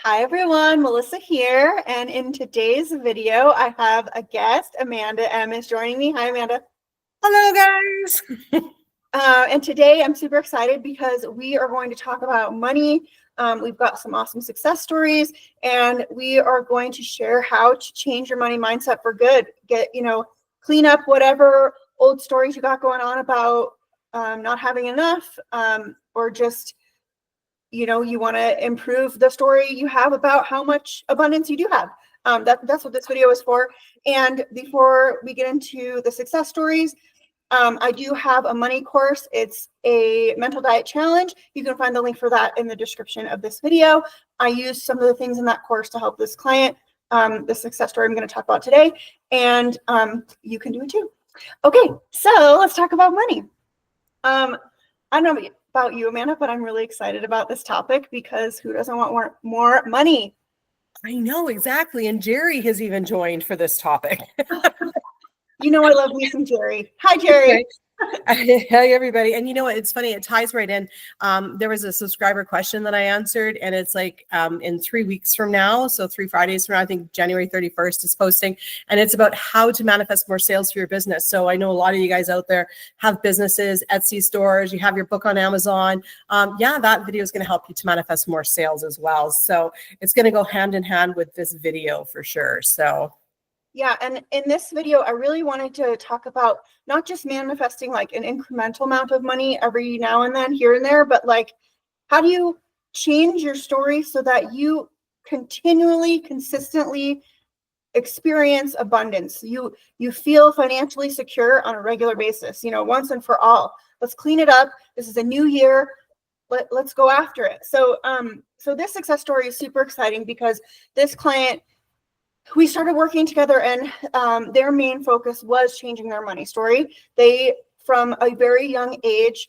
Hi everyone, Melissa here, and in today's video I have a guest. Amanda M is joining me. Hi Amanda. Hello guys. And today I'm super excited because we are going to talk about money. We've got some awesome success stories, and we are going to share how to change your money mindset for good. Clean up whatever old stories you got going on about not having enough, or just you want to improve the story you have about how much abundance you do have. That's what this video is for. And before we get into the success stories, I do have a money course. It's a mental diet challenge. You can find the link for that in the description of this video. I use some of the things in that course to help this client, the success story I'm going to talk about today, and you can do it too. Okay, so let's talk about money. I don't know about you, Amanda, but I'm really excited about this topic because who doesn't want more money? I know, exactly. And Jerry has even joined for this topic. I love me some Jerry. Hi, Jerry. Hey, everybody. And you know what? It's funny. It ties right in. There was a subscriber question that I answered, and it's like in 3 weeks from now. So 3 Fridays from now, I think January 31st is posting. And it's about how to manifest more sales for your business. So I know a lot of you guys out there have businesses, Etsy stores, you have your book on Amazon. That video is going to help you to manifest more sales as well. So it's going to go hand in hand with this video for sure. So yeah, and in this video, I really wanted to talk about not just manifesting like an incremental amount of money every now and then, here and there, but like, how do you change your story so that you continually, consistently experience abundance? You feel financially secure on a regular basis, once and for all. Let's clean it up. This is a new year. Let's go after it. So this success story is super exciting because this client, we started working together, and their main focus was changing their money story. They, from a very young age,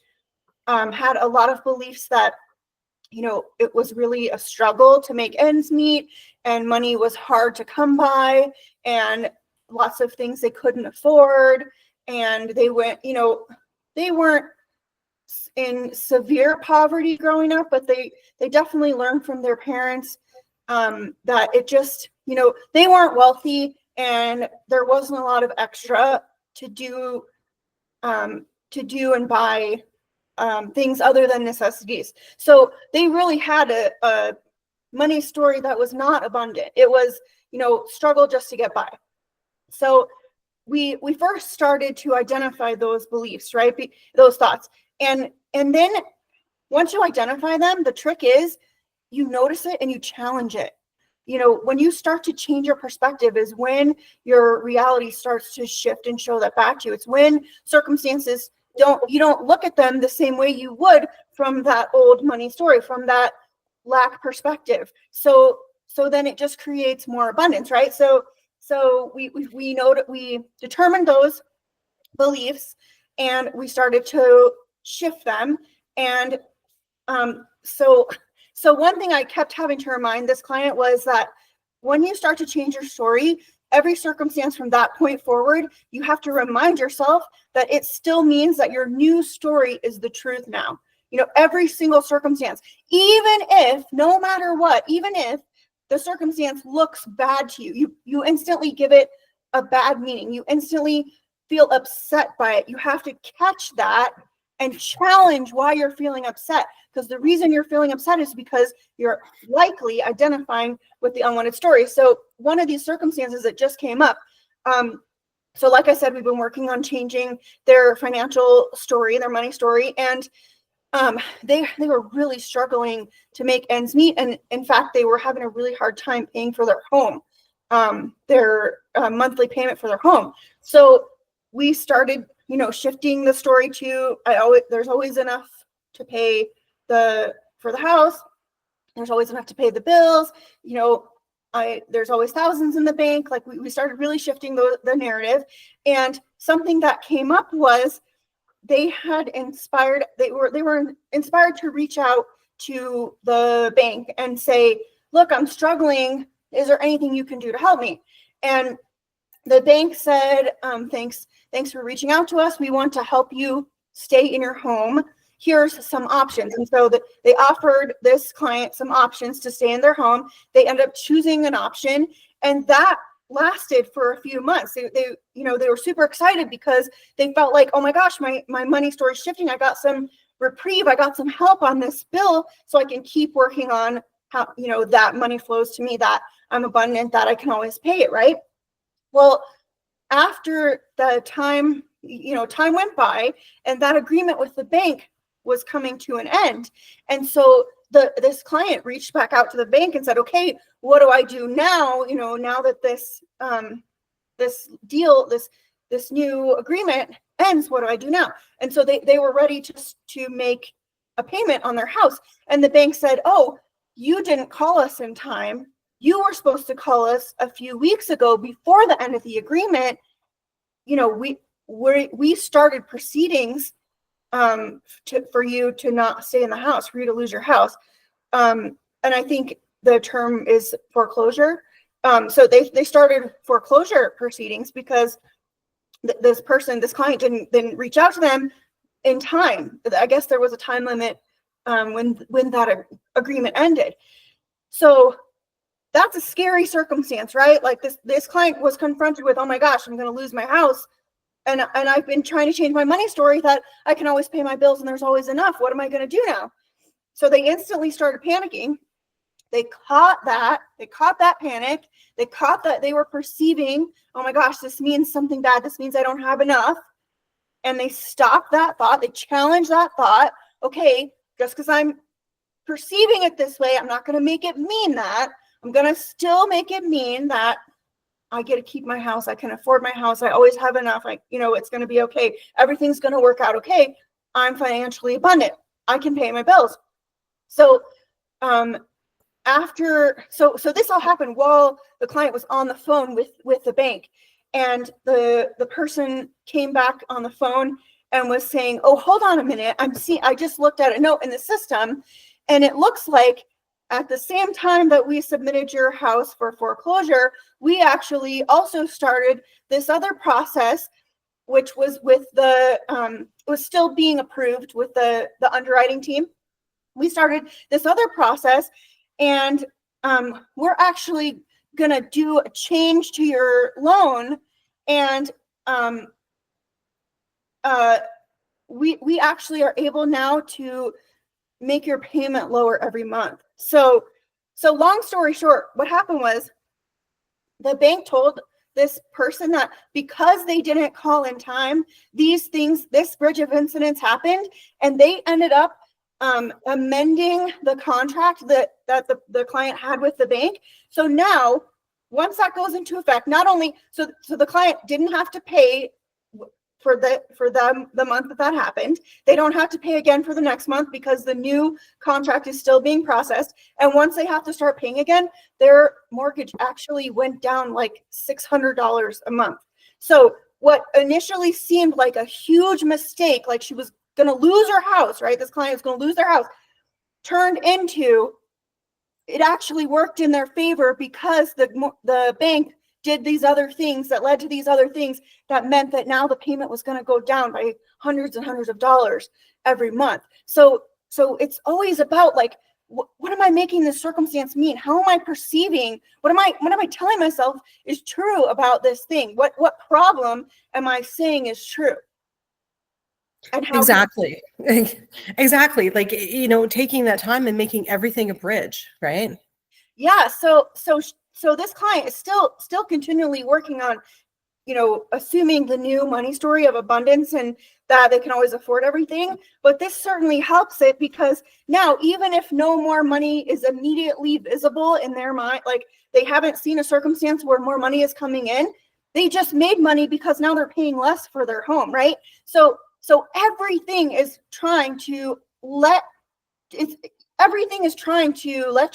had a lot of beliefs that, it was really a struggle to make ends meet, and money was hard to come by, and lots of things they couldn't afford. And they weren't in severe poverty growing up, but they definitely learned from their parents that it just, they weren't wealthy, and there wasn't a lot of extra to do and buy things other than necessities. So they really had a money story that was not abundant. It was, struggle just to get by. So we first started to identify those beliefs, right? Those thoughts. And then once you identify them, the trick is you notice it and you challenge it. When you start to change your perspective is when your reality starts to shift and show that back to you. It's when circumstances you don't look at them the same way you would from that old money story, from that lack perspective. So then it just creates more abundance, right? So we know that we determined those beliefs, and we started to shift them. And so one thing I kept having to remind this client was that when you start to change your story, every circumstance from that point forward, you have to remind yourself that it still means that your new story is the truth now. Every single circumstance, even if, no matter what, even if the circumstance looks bad to you, you instantly give it a bad meaning. You instantly feel upset by it. You have to catch that and challenge why you're feeling upset, because the reason you're feeling upset is because you're likely identifying with the unwanted story. So one of these circumstances that just came up, so like I said, we've been working on changing their financial story, their money story, and they were really struggling to make ends meet, and in fact they were having a really hard time paying for their home, their monthly payment for their home. So we started shifting the story to there's always enough to pay for the house. There's always enough to pay the bills. There's always thousands in the bank. Like we started really shifting the narrative. And something that came up was they were inspired to reach out to the bank and say, look, I'm struggling. Is there anything you can do to help me? And the bank said, thanks for reaching out to us. We want to help you stay in your home. here's some options. And so they offered this client some options to stay in their home. They ended up choosing an option, and that lasted for a few months. They were super excited because they felt like, oh my gosh, my money story is shifting. I got some reprieve. I got some help on this bill, so I can keep working on how, that money flows to me, that I'm abundant, that I can always pay it, right? Well, after the time went by, and that agreement with the bank was coming to an end. And so this client reached back out to the bank and said, okay, what do I do now? Now that this new agreement ends, what do I do now? And so they were ready to make a payment on their house. And the bank said, oh, you didn't call us in time. You were supposed to call us a few weeks ago before the end of the agreement. We started proceedings for you to not stay in the house, for you to lose your house. And I think the term is foreclosure. So they started foreclosure proceedings because this client didn't reach out to them in time. I guess there was a time limit when that agreement ended. So that's a scary circumstance, right? Like this client was confronted with, oh my gosh, I'm going to lose my house. And I've been trying to change my money story that I can always pay my bills and there's always enough. What am I going to do now? So they instantly started panicking. They caught that panic. They caught that they were perceiving, oh my gosh, this means something bad. This means I don't have enough. And they stopped that thought. They challenged that thought. Okay, just because I'm perceiving it this way, I'm not going to make it mean that. I'm going to still make it mean that I get to keep my house. I can afford my house. I always have enough. It's going to be okay. Everything's going to work out okay. I'm financially abundant. I can pay my bills. So, so this all happened while the client was on the phone with the bank, and the person came back on the phone and was saying, oh, hold on a minute. I just looked at a note in the system, and it looks like at the same time that we submitted your house for foreclosure, we actually also started this other process, which was with was still being approved with the underwriting team. We started this other process, and we're actually going to do a change to your loan, and we actually are able now to make your payment lower every month. So long story short, what happened was the bank told this person that because they didn't call in time, this bridge of incidents happened, and they ended up amending the contract that the client had with the bank. So now, once that goes into effect, not only so the client didn't have to pay for the month that happened. They don't have to pay again for the next month because the new contract is still being processed. And once they have to start paying again, their mortgage actually went down like $600 a month. So what initially seemed like a huge mistake, like she was going to lose her house, right? This client was going to lose their house, turned into, it actually worked in their favor because the bank did these other things that led to these other things that meant that now the payment was going to go down by hundreds and hundreds of dollars every month. So it's always about like, what am I making this circumstance mean? How am I perceiving? What am I telling myself is true about this thing? What problem am I saying is true? And how Exactly. Like, taking that time and making everything a bridge, right? Yeah. So this client is still continually working on, assuming the new money story of abundance and that they can always afford everything. But this certainly helps it because now, even if no more money is immediately visible in their mind, like they haven't seen a circumstance where more money is coming in, they just made money because now they're paying less for their home, right? So everything is trying to let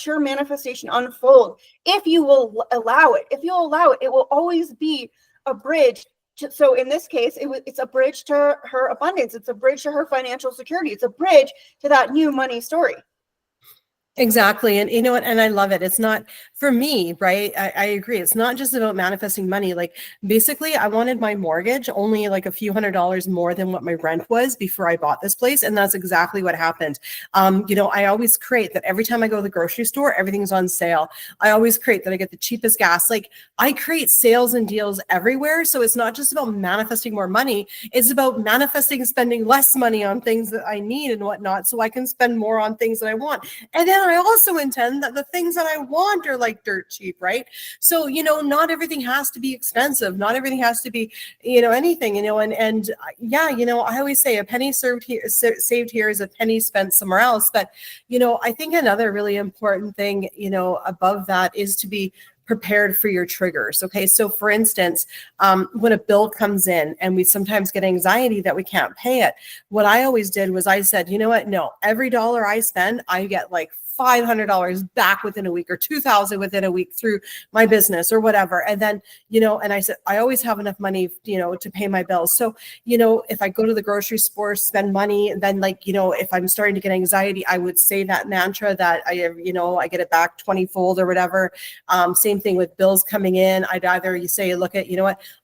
your manifestation unfold. If you will allow it, it will always be a bridge. So in this case, it's a bridge to her abundance. It's a bridge to her financial security. It's a bridge to that new money story. Exactly. And you know what? And I love it. It's not for me, right? I agree. It's not just about manifesting money. Like basically I wanted my mortgage only like a few $100s more than what my rent was before I bought this place. And that's exactly what happened. I always create that every time I go to the grocery store, everything's on sale. I always create that I get the cheapest gas. Like I create sales and deals everywhere. So it's not just about manifesting more money. It's about manifesting spending less money on things that I need and whatnot, so I can spend more on things that I want. And then I also intend that the things that I want are like dirt cheap, right? So, not everything has to be expensive. Not everything has to be, anything, and yeah, I always say a penny saved here is a penny spent somewhere else. But, I think another really important thing, above that is to be prepared for your triggers. Okay. So for instance, when a bill comes in and we sometimes get anxiety that we can't pay it, what I always did was I said, you know what? No, every dollar I spend, I get like $500 back within a week, or $2,000 within a week through my business or whatever. And then, and I said, I always have enough money, to pay my bills. So, if I go to the grocery store, spend money, and then if I'm starting to get anxiety, I would say that mantra that I get it back 20-fold or whatever. Same thing with bills coming in. I'd either say, look at,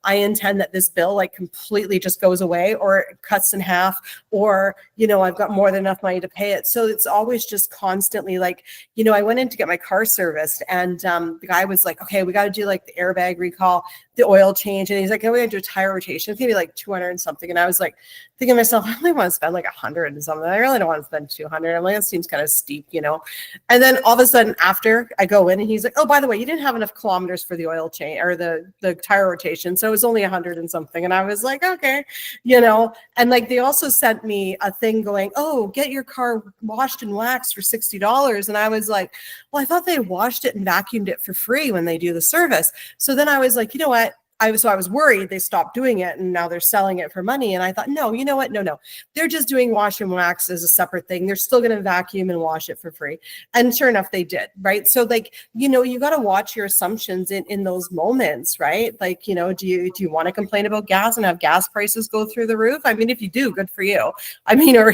I intend that this bill like completely just goes away or it cuts in half, or, I've got more than enough money to pay it. So it's always just constantly like, I went in to get my car serviced, and the guy was like, okay, we got to do like the airbag recall, the oil change. And he's like, oh, we got to do a tire rotation. It's gonna be like 200 and something. And I was like thinking to myself, I only want to spend like 100 and something. I really don't want to spend 200. I'm like, that seems kind of steep, And then all of a sudden after I go in and he's like, oh, by the way, you didn't have enough kilometers for the oil change or the tire rotation. So it was only 100 and something. And I was like, okay, and like, they also sent me a thing going, oh, get your car washed and waxed for $60. And I was like, well, I thought they washed it and vacuumed it for free when they do the service. So then I was like, you know what? I was worried they stopped doing it and now they're selling it for money. And I thought, no, you know what? No. They're just doing wash and wax as a separate thing. They're still going to vacuum and wash it for free. And sure enough, they did, right? So like, you got to watch your assumptions in those moments, right? Like, do you want to complain about gas and have gas prices go through the roof? I mean, if you do, good for you. I mean, or,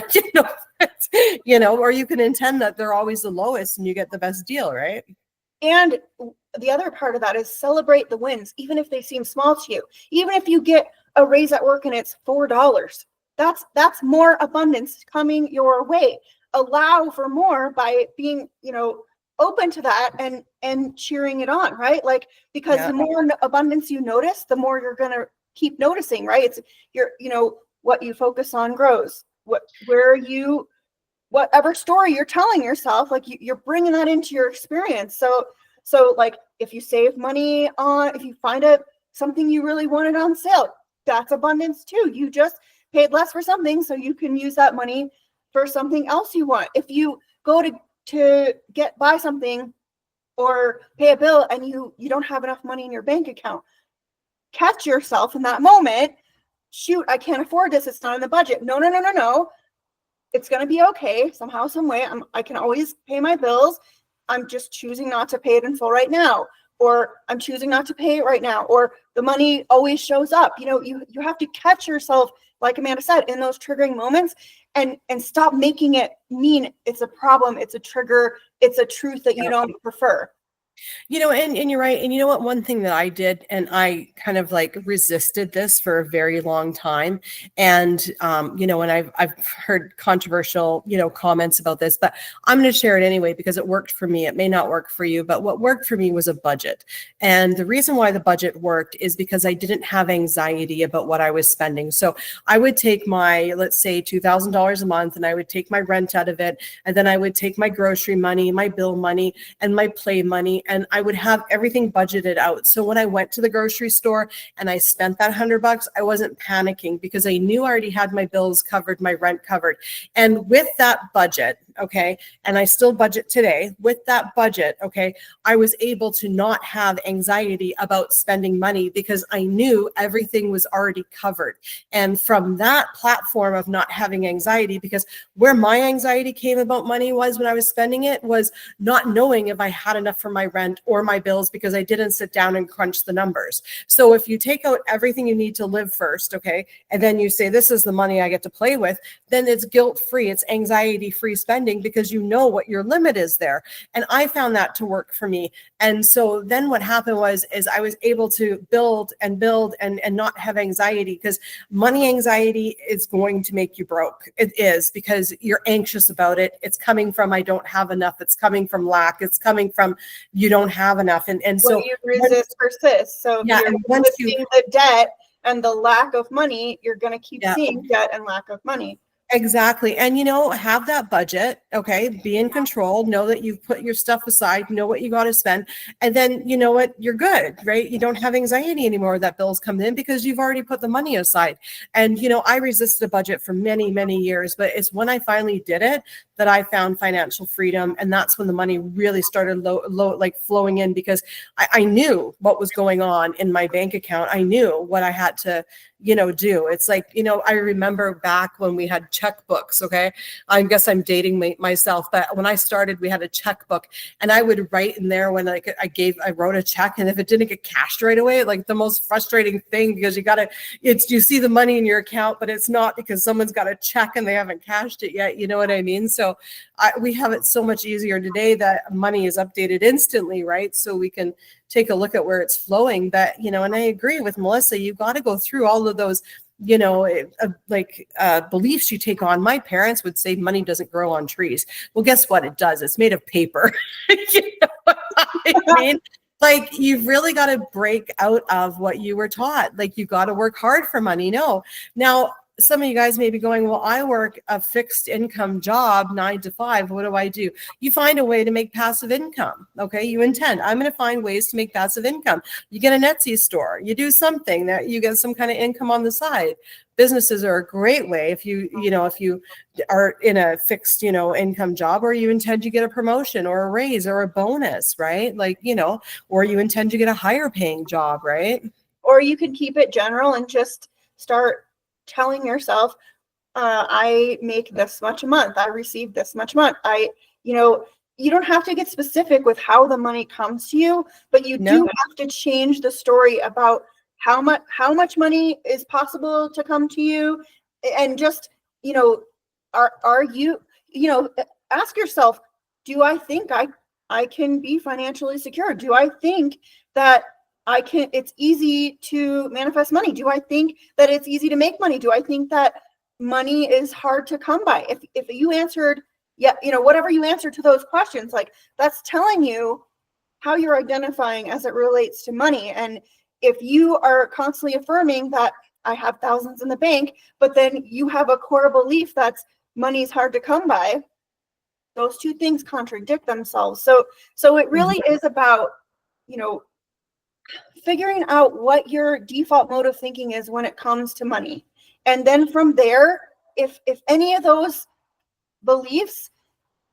or you can intend that they're always the lowest and you get the best deal, right? And the other part of that is celebrate the wins, even if they seem small to you. Even if you get a raise at work and it's $4, that's more abundance coming your way. Allow for more by being, open to that and cheering it on, right? Like, because the more abundance you notice, the more you're going to keep noticing, right? It's what you focus on grows. Whatever story you're telling yourself, like you're bringing that into your experience. So like if you save money if you find something you really wanted on sale, that's abundance too. You just paid less for something, so you can use that money for something else you want. If you go to buy something or pay a bill and you don't have enough money in your bank account, catch yourself in that moment. Shoot, I can't afford this. It's not in the budget. No. It's going to be okay somehow, some way. I can always pay my bills. I'm just choosing not to pay it in full right now, or I'm choosing not to pay it right now, or the money always shows up. You have to catch yourself, like Amanda said, in those triggering moments and stop making it mean it's a problem, it's a trigger, it's a truth that you don't prefer. And you're right. And you know what? One thing that I did, and I kind of like resisted this for a very long time. And, and I've heard controversial, comments about this, but I'm going to share it anyway, because it worked for me. It may not work for you, but what worked for me was a budget. And the reason why the budget worked is because I didn't have anxiety about what I was spending. So I would take my, let's say $2,000 a month, and I would take my rent out of it. And then I would take my grocery money, my bill money, and my play money, and I would have everything budgeted out. So when I went to the grocery store and I spent that $100, I wasn't panicking because I knew I already had my bills covered, my rent covered. And with that budget, okay, and I still budget today, with that budget, okay, I was able to not have anxiety about spending money because I knew everything was already covered. And from that platform of not having anxiety, because where my anxiety came about money was when I was spending it was not knowing if I had enough for my rent or my bills because I didn't sit down and crunch the numbers. So if you take out everything you need to live first, okay, and then you say, this is the money I get to play with, then it's guilt-free, it's anxiety-free spending. spending because you know what your limit is there. And I found that to work for me. And so then what happened is I was able to build and not have anxiety, because money anxiety is going to make you broke. It is, because you're anxious about it. It's coming from, I don't have enough. It's coming from lack. It's coming from, you don't have enough. And so you resist persists. So yeah, if you're and once resisting the debt and the lack of money, you're going to keep seeing debt and lack of money. Exactly. And, have that budget. Okay. Be in control. Know that you've put your stuff aside, know what you got to spend. And then, you know what, you're good, right? You don't have anxiety anymore that bills come in because you've already put the money aside. And, I resisted a budget for many, many years, but it's when I finally did it that I found financial freedom. And that's when the money really started flowing in, because I knew what was going on in my bank account. I knew what I had to, do. It's like, I remember back when we had checkbooks. Okay. I guess I'm dating myself, but when I started, we had a checkbook, and I would write in there when I wrote a check, and if it didn't get cashed right away, like the most frustrating thing, because you see the money in your account, but it's not, because someone's got a check and they haven't cashed it yet. You know what I mean? So we have it so much easier today that money is updated instantly, right? So we can take a look at where it's flowing. But, and I agree with Melissa, you got to go through all of those, beliefs you take on. My parents would say money doesn't grow on trees. Well, guess what? It does. It's made of paper. You know what I mean? Like, you've really got to break out of what you were taught. Like, you got to work hard for money. No. Now, some of you guys may be going, well, I work a fixed income job, 9 to 5. What do? You find a way to make passive income. Okay. You intend, I'm going to find ways to make passive income. You get an Etsy store, you do something that you get some kind of income on the side. Businesses are a great way if you are in a fixed, income job, or you intend to get a promotion or a raise or a bonus, right? Like, or you intend to get a higher paying job, right? Or you can keep it general and just start telling yourself, I make this much a month, I receive this much a month. You don't have to get specific with how the money comes to you, but you do have to change the story about how much money is possible to come to you. And just, are you, ask yourself, do I think I can be financially secure? Do I think that it's easy to manifest money? Do I think that it's easy to make money? Do I think that money is hard to come by? If you answered, whatever you answer to those questions, like, that's telling you how you're identifying as it relates to money. And if you are constantly affirming that I have thousands in the bank, but then you have a core belief that's money is hard to come by, those two things contradict themselves. So it really is about, figuring out what your default mode of thinking is when it comes to money. And then from there, if any of those beliefs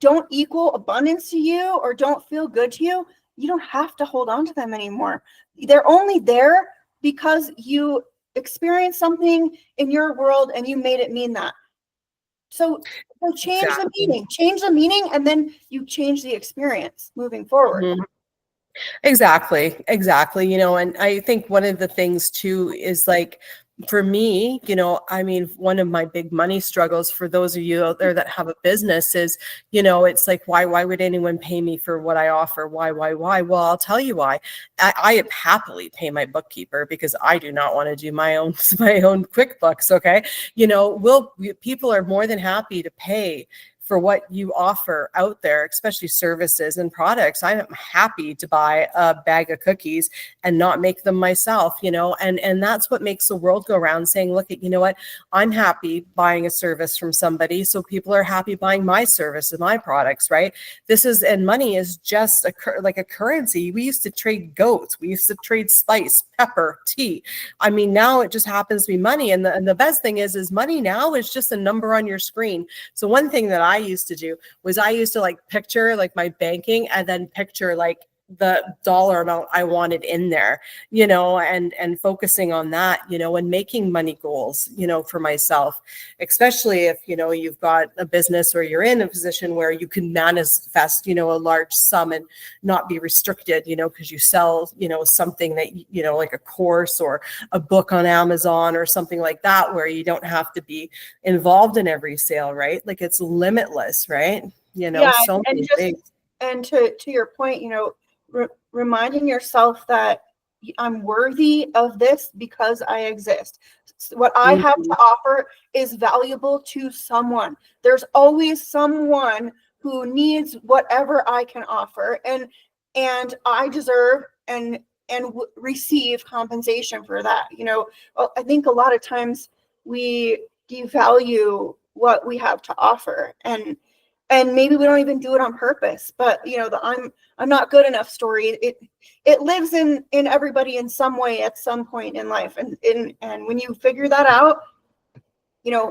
don't equal abundance to you or don't feel good to you, you don't have to hold on to them anymore. They're only there because you experienced something in your world and you made it mean that. So change the meaning, and then you change the experience moving forward. Mm-hmm. Exactly. And I think one of the things too is, like, for me, one of my big money struggles, for those of you out there that have a business, is, it's like, why would anyone pay me for what I offer? Why? Well, I'll tell you why. I happily pay my bookkeeper because I do not want to do my own QuickBooks. Okay. People are more than happy to pay for what you offer out there, especially services and products. I'm happy to buy a bag of cookies and not make them myself, and that's what makes the world go around, saying, look, you know what, I'm happy buying a service from somebody, so people are happy buying my service and my products, right? And money is just like a currency. We used to trade goats. We used to trade spice, pepper, tea. I mean, now it just happens to be money. And the best thing is money now is just a number on your screen. So one thing that I used to do was I used to picture my banking, and then picture the dollar amount I wanted in there, and focusing on that, and making money goals, for myself, especially if, you've got a business or you're in a position where you can manifest, a large sum and not be restricted, because you sell, something that, like a course or a book on Amazon or something like that, where you don't have to be involved in every sale, right? Like, it's limitless, right? Yeah, so and many just things. and to your point, reminding yourself that I'm worthy of this because I exist. What I have Mhm. to offer is valuable to someone. There's always someone who needs whatever I can offer, and I deserve and receive compensation for that. I think a lot of times we devalue what we have to offer, and maybe we don't even do it on purpose, but the I'm not good enough story, it lives in everybody in some way at some point in life, and when you figure that out,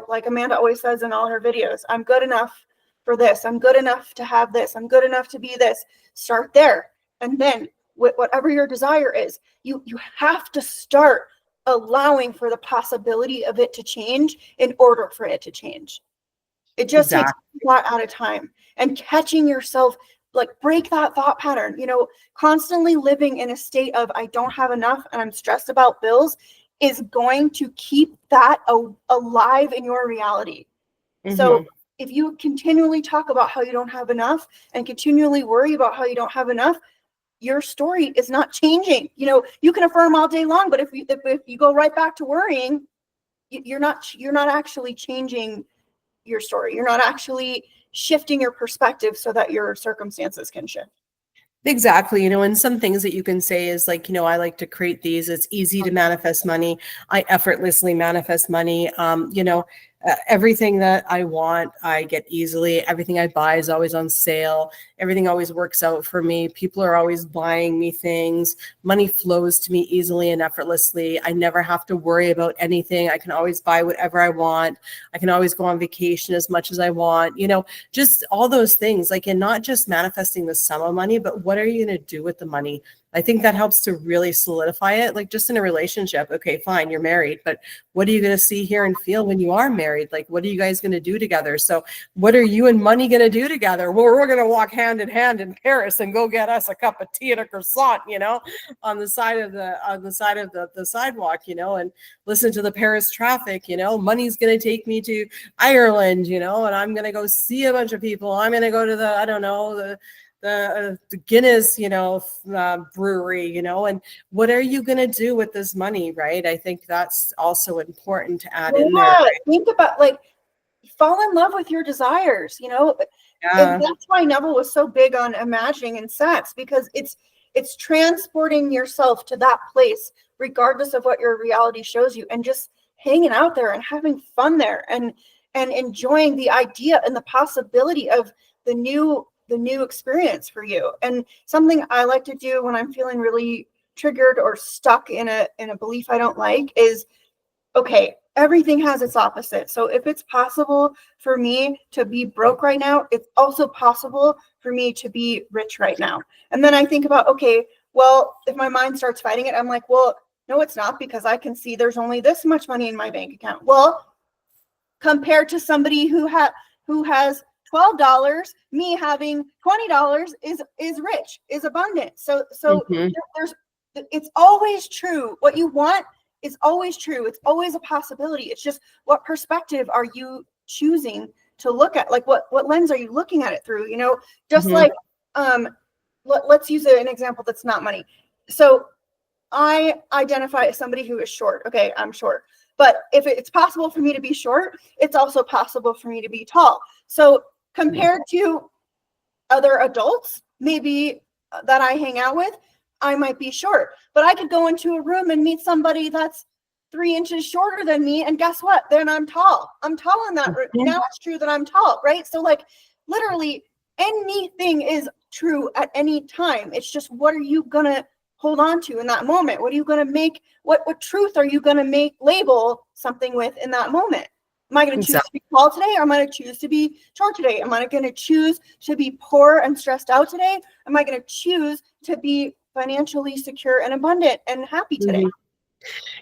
like Amanda always says in all her videos, I'm good enough for this, I'm good enough to have this, I'm good enough to be this. Start there, and then whatever your desire is, you have to start allowing for the possibility of it to change in order for it to change. It just takes Exactly. a lot at a time, and catching yourself, like, break that thought pattern. Constantly living in a state of I don't have enough and I'm stressed about bills is going to keep that alive in your reality. So Mhm. if you continually talk about how you don't have enough and continually worry about how you don't have enough, your story is not changing. You can affirm all day long, but if you go right back to worrying, you're not actually changing your story. You're not actually shifting your perspective so that your circumstances can shift. Exactly. And some things that you can say is like, I like to create these. It's easy to manifest money. I effortlessly manifest money. Everything that I want, I get easily. Everything I buy is always on sale. Everything always works out for me. People are always buying me things. Money flows to me easily and effortlessly. I never have to worry about anything. I can always buy whatever I want. I can always go on vacation as much as I want, just all those things, like, and not just manifesting the sum of money, but what are you going to do with the money? I think that helps to really solidify it. Like, just in a relationship, okay, fine, you're married, but what are you going to see, hear, and feel when you are married? Like, what are you guys going to do together? So what are you and money going to do together? Well, we're going to walk hand in hand in Paris and go get us a cup of tea and a croissant, on the side of the sidewalk, and listen to the Paris traffic. Money's going to take me to Ireland, and I'm going to go see a bunch of people. I'm going to go to the, I don't know, the Guinness, brewery, and what are you going to do with this money, right? I think that's also important to add in there. Yeah, think about, like, fall in love with your desires, and Yeah. that's why Neville was so big on imagining and sex, because it's transporting yourself to that place regardless of what your reality shows you, and just hanging out there and having fun there, and enjoying the idea and the possibility of the new experience for you. And something I like to do when I'm feeling really triggered or stuck in a belief I don't like is, okay, everything has its opposite. So if it's possible for me to be broke right now, it's also possible for me to be rich right now. And then I think about, okay, well, if my mind starts fighting it, I'm like, well, no, it's not, because I can see there's only this much money in my bank account. Well, compared to somebody who has $12, me having $20 is rich, is abundant. So Mm-hmm. there's it's always true. What you want is always true. It's always a possibility. It's just, what perspective are you choosing to look at? Like, what lens are you looking at it through? Just Mm-hmm. like, let's use an example that's not money. So I identify as somebody who is short. Okay, I'm short. But if it's possible for me to be short, it's also possible for me to be tall. So compared to other adults, maybe that I hang out with, I might be short. But I could go into a room and meet somebody that's 3 inches shorter than me, and guess what? Then I'm tall. I'm tall in that room. Now it's true that I'm tall, right? So, like, literally anything is true at any time. It's just, what are you gonna hold on to in that moment? What are you gonna make? What truth are you gonna label something with in that moment? Am I going to choose to be tall today, or am I going to choose to be short today? Am I going to choose to be poor and stressed out today? Am I going to choose to be financially secure and abundant and happy today?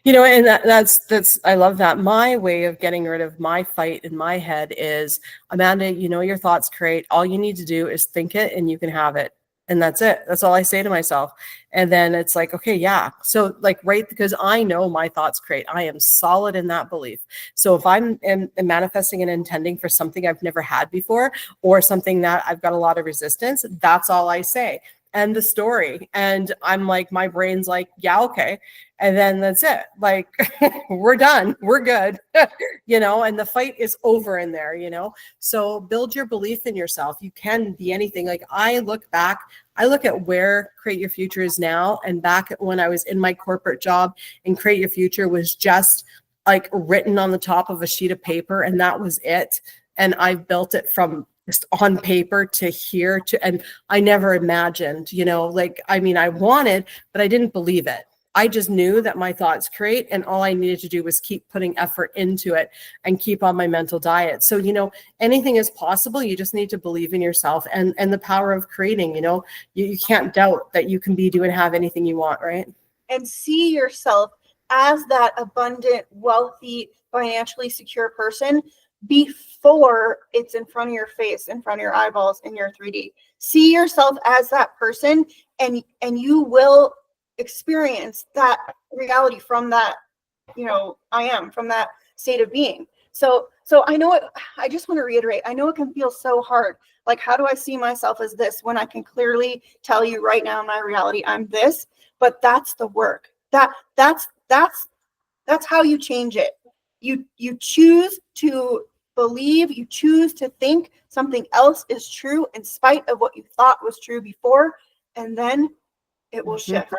And that's I love that. My way of getting rid of my fight in my head is, Amanda, your thoughts create. All you need to do is think it and you can have it. And that's it. That's all I say to myself. And then it's like, okay, yeah. So like, right, because I know my thoughts create. I am solid in that belief. So if I'm manifesting and intending for something I've never had before, or something that I've got a lot of resistance, that's all I say. And the story. And I'm like, my brain's like, yeah, okay. And then that's it. Like, we're done. We're good. And the fight is over in there, So build your belief in yourself. You can be anything. Like I look at where Create Your Future is now, and back when I was in my corporate job, and Create Your Future was just like written on the top of a sheet of paper, and that was it. And I've built it from just on paper to here and I never imagined, I wanted, but I didn't believe it. I just knew that my thoughts create, and all I needed to do was keep putting effort into it and keep on my mental diet. So, anything is possible. You just need to believe in yourself and the power of creating. You can't doubt that you can be, do, and have anything you want, right? And see yourself as that abundant, wealthy, financially secure person before it's in front of your face, in front of your eyeballs, in your 3D. See yourself as that person, and you will experience that reality from that, from that state of being. So I know I just want to reiterate, I know it can feel so hard. Like, how do I see myself as this when I can clearly tell you right now in my reality, I'm this? But that's the work. That's how you change it. You choose to believe, you choose to think something else is true in spite of what you thought was true before, and then it will shift.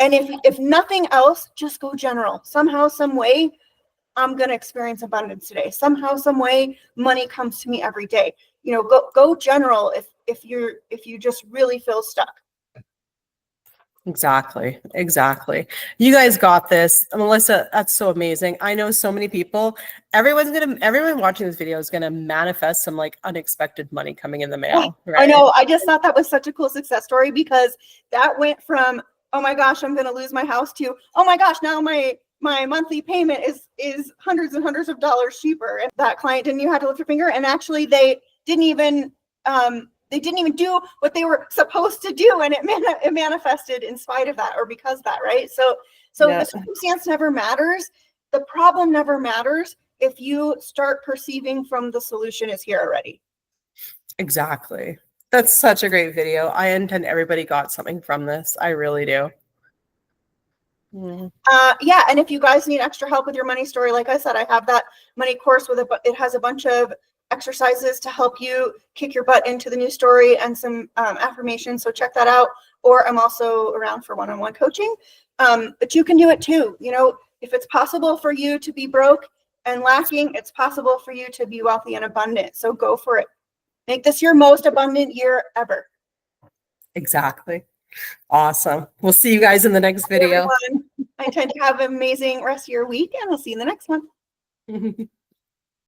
And if nothing else, just go general. Somehow, some way, I'm going to experience abundance today. Somehow, some way, money comes to me every day. Go general if you just really feel stuck. Exactly. You guys got this. Melissa, that's so amazing. I know so many people. Everyone watching this video is going to manifest some like unexpected money coming in the mail. Right? I know. I just thought that was such a cool success story, because that went from, oh my gosh, I'm going to lose my house, to, oh my gosh, now my monthly payment is hundreds and hundreds of dollars cheaper. And that client didn't even have to lift their finger. And actually they didn't even do what they were supposed to do. And it manifested in spite of that, or because of that. Right. So yeah. The circumstance never matters. The problem never matters if you start perceiving from the solution is here already. Exactly. That's such a great video. I intend everybody got something from this. I really do. Yeah, and if you guys need extra help with your money story, like I said, I have that money course it has a bunch of exercises to help you kick your butt into the new story and some affirmations. So check that out. Or I'm also around for one-on-one coaching. But you can do it too. If it's possible for you to be broke and lacking, it's possible for you to be wealthy and abundant. So go for it. Make this your most abundant year ever. Exactly. Awesome. We'll see you guys in the next video. Everyone, I intend to have an amazing rest of your week, and I'll see you in the next one.